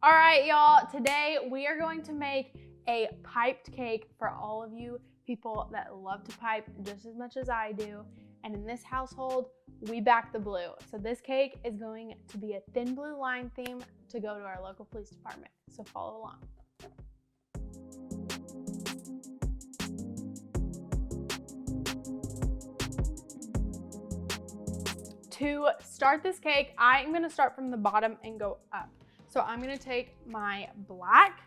All right, y'all, today we are going to make a piped cake for all of you people that love to pipe just as much as I do. And in this household, we back the blue. So this cake is going to be a thin blue line theme to go to our local police department. So follow along. To start this cake, I'm gonna start from the bottom and go up. So I'm gonna take my black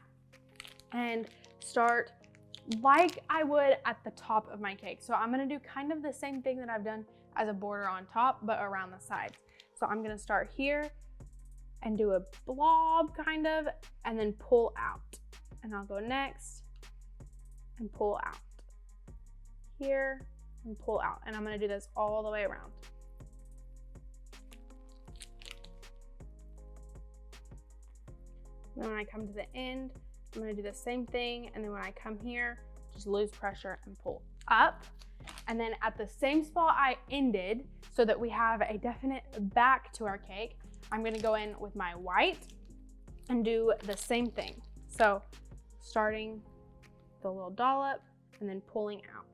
and start like I would at the top of my cake. So I'm gonna do kind of the same thing that I've done as a border on top, but around the sides. So I'm gonna start here and do a blob kind of, and then pull out. And I'll go next and pull out. Here and pull out. And I'm gonna do this all the way around. And then when I come to the end, I'm gonna do the same thing. And then when I come here, just lose pressure and pull up. And then at the same spot I ended, so that we have a definite back to our cake, I'm gonna go in with my white and do the same thing. So starting the little dollop and then pulling out.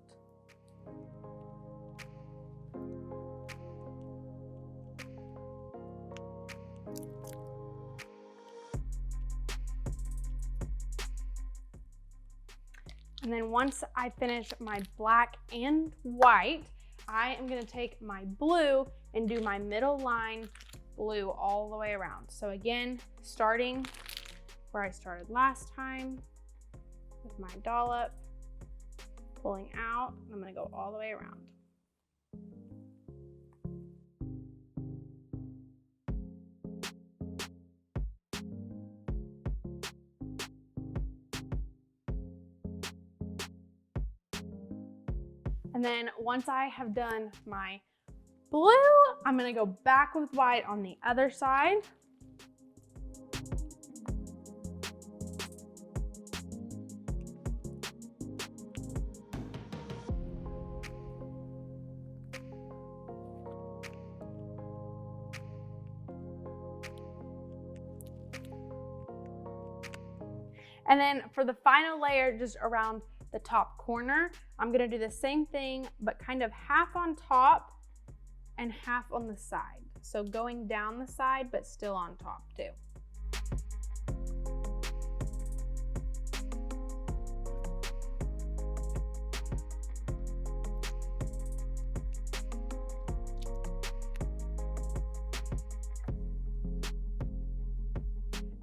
And then once I finish my black and white, I am gonna take my blue and do my middle line blue all the way around. So again, starting where I started last time with my dollop, pulling out, and I'm gonna go all the way around. And then once I have done my blue, I'm gonna go back with white on the other side. And then for the final layer, just around the top corner, I'm gonna do the same thing, but kind of half on top and half on the side. So going down the side, but still on top too.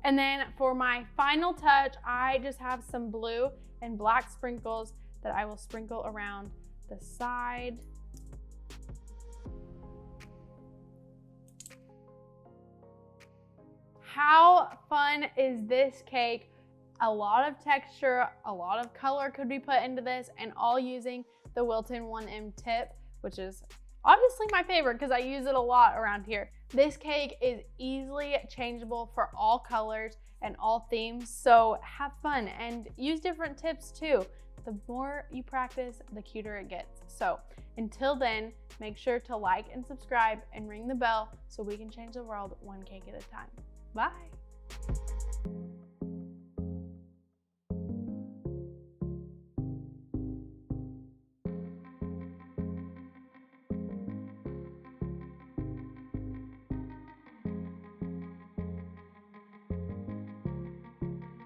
And then for my final touch, I just have some blue and black sprinkles that I will sprinkle around the side. How fun is this cake? A lot of texture, a lot of color could be put into this, and all using the Wilton 1M tip, which is obviously my favorite because I use it a lot around here. This cake is easily changeable for all colors and all themes, so have fun and use different tips too. The more you practice, the cuter it gets. So until then, make sure to like and subscribe and ring the bell so we can change the world one cake at a time. Bye.